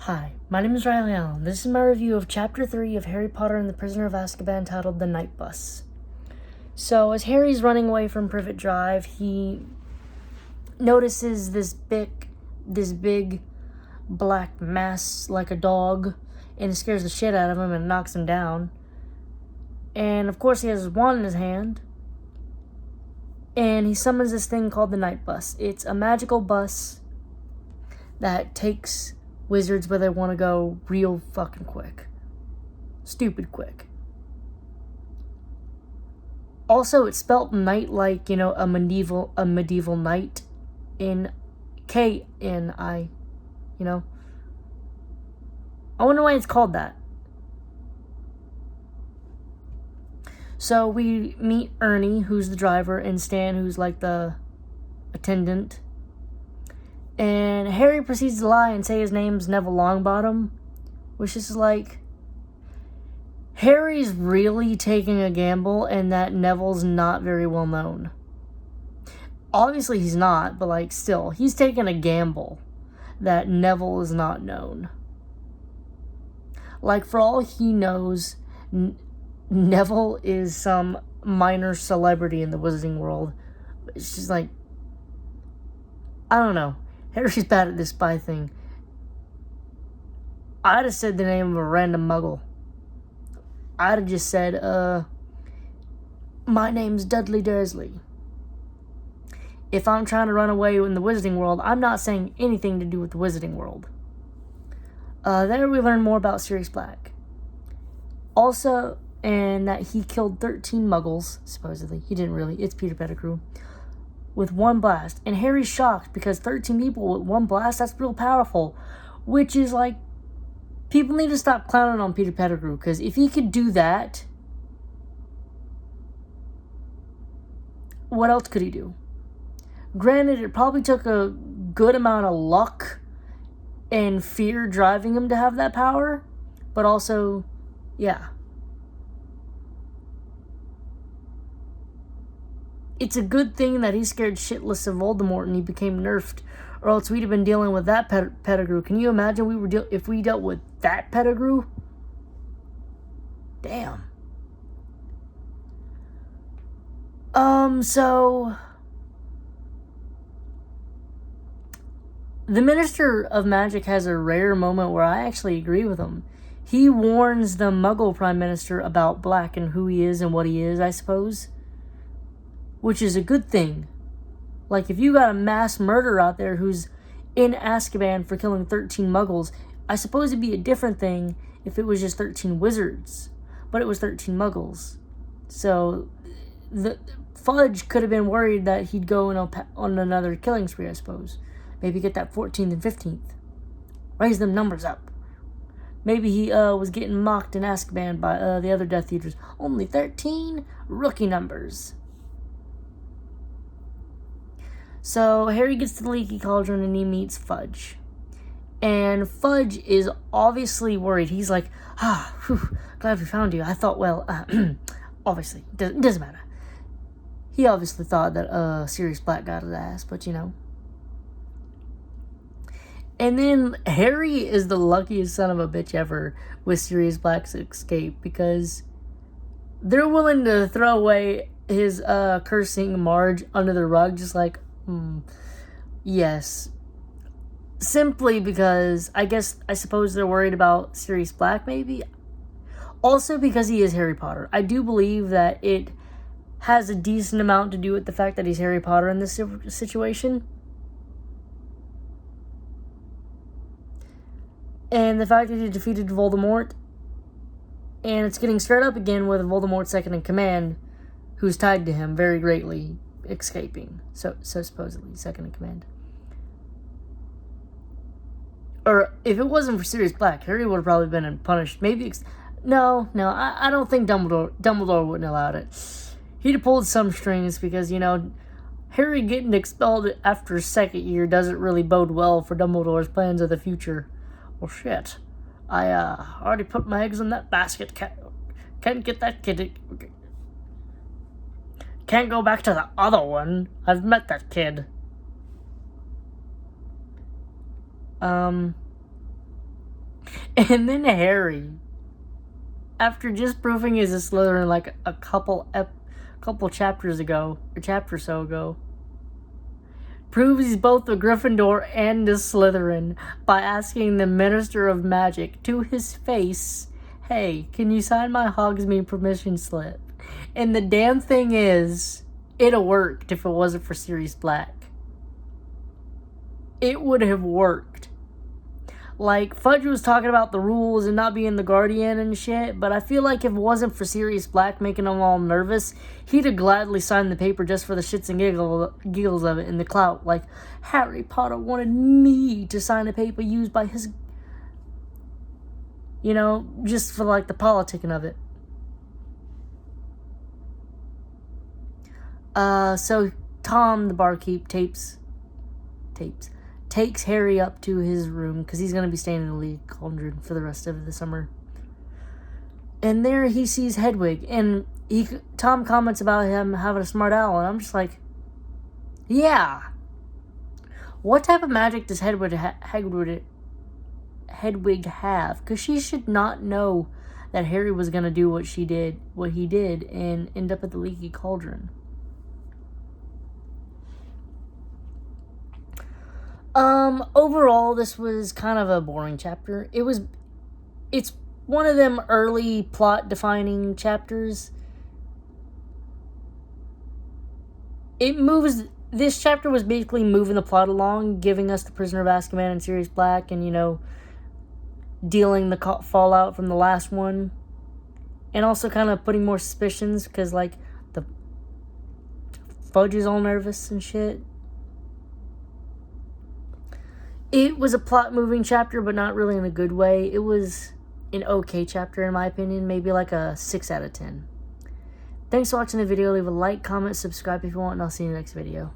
Hi, my name is Riley Allen. This is my review of Chapter 3 of Harry Potter and the Prisoner of Azkaban, titled The Night Bus. So, as Harry's running away from Privet Drive, he notices this big black mass like a dog, and it scares the shit out of him and knocks him down. And of course he has his wand in his hand, and he summons this thing called the Night Bus. It's a magical bus that takes wizards where they want to go real fucking quick. Stupid quick. Also, it's spelt night like, a medieval knight in K-N-I, I wonder why it's called that. So we meet Ernie, who's the driver, and Stan, who's like the attendant. And Harry proceeds to lie and say his name's Neville Longbottom, which is like, Harry's really taking a gamble and that Neville's not very well known. Obviously he's not, but still, he's taking a gamble that Neville is not known. For all he knows, Neville is some minor celebrity in the wizarding world. It's just I don't know. Harry's bad at this spy thing. I'd have said the name of a random muggle. I'd have just said, my name's Dudley Dursley. If I'm trying to run away in the wizarding world, I'm not saying anything to do with the wizarding world. There we learn more about Sirius Black. Also, and that he killed 13 muggles, supposedly. He didn't really. It's Peter Pettigrew. With one blast. And Harry's shocked because 13 people with one blast, that's real powerful. Which is people need to stop clowning on Peter Pettigrew, because if he could do that, what else could he do? Granted, it probably took a good amount of luck and fear driving him to have that power, but also, yeah. It's a good thing that he scared shitless of Voldemort and he became nerfed, or else we'd have been dealing with that Pettigrew. Can you imagine if we dealt with that Pettigrew? Damn. So the Minister of Magic has a rare moment where I actually agree with him. He warns the Muggle Prime Minister about Black and who he is and what he is, I suppose. Which is a good thing. If you got a mass murderer out there who's in Azkaban for killing 13 muggles, I suppose it'd be a different thing if it was just 13 wizards. But it was 13 muggles. So, the Fudge could have been worried that he'd go on another killing spree, I suppose. Maybe get that 14th and 15th. Raise them numbers up. Maybe he was getting mocked in Azkaban by the other Death Eaters. Only 13? Rookie numbers. So, Harry gets to the Leaky Cauldron and he meets Fudge. And Fudge is obviously worried. He's like, glad we found you. I thought, obviously, it doesn't matter. He obviously thought that Sirius Black got his ass, but And then Harry is the luckiest son of a bitch ever with Sirius Black's escape, because they're willing to throw away his cursing Marge under the rug, just yes. Simply because I suppose they're worried about Sirius Black, maybe. Also because he is Harry Potter. I do believe that it has a decent amount to do with the fact that he's Harry Potter in this situation. And the fact that he defeated Voldemort. And it's getting stirred up again with Voldemort's second in command, who's tied to him very greatly, escaping. So supposedly second in command. Or if it wasn't for Sirius Black, Harry would have probably been punished. Maybe no, I don't think Dumbledore wouldn't have allowed it. He'd have pulled some strings because, Harry getting expelled after second year doesn't really bode well for Dumbledore's plans of the future. Well, shit. I already put my eggs in that basket. Can't get that kid. Can't go back to the other one. I've met that kid. And then Harry, after just proving he's a Slytherin like a couple chapters ago, or chapter or so ago, proves he's both a Gryffindor and a Slytherin by asking the Minister of Magic to his face, "Hey, can you sign my Hogsmeade permission slip?" And the damn thing is, it'd have worked if it wasn't for Sirius Black. It would have worked. Like, Fudge was talking about the rules and not being the guardian and shit, but I feel like if it wasn't for Sirius Black making them all nervous, he'd have gladly signed the paper just for the shits and giggles of it and the clout. Like, Harry Potter wanted me to sign a paper used by his... You know, just for, like, the politicking of it. So Tom, the barkeep, takes Harry up to his room because he's going to be staying in the Leaky Cauldron for the rest of the summer. And there he sees Hedwig, and Tom comments about him having a smart owl, and I'm just like, yeah. What type of magic does Hedwig have? Because she should not know that Harry was going to do what he did, and end up at the Leaky Cauldron. Overall, this was kind of a boring chapter. It's one of them early plot-defining chapters. This chapter was basically moving the plot along, giving us the Prisoner of Azkaban and Sirius Black, and, you know, dealing the fallout from the last one. And also kind of putting more suspicions, because, like, the Fudge is all nervous and shit. It was a plot-moving chapter, but not really in a good way. It was an okay chapter, in my opinion. Maybe like a 6 out of 10. Thanks for watching the video. Leave a like, comment, subscribe if you want, and I'll see you in the next video.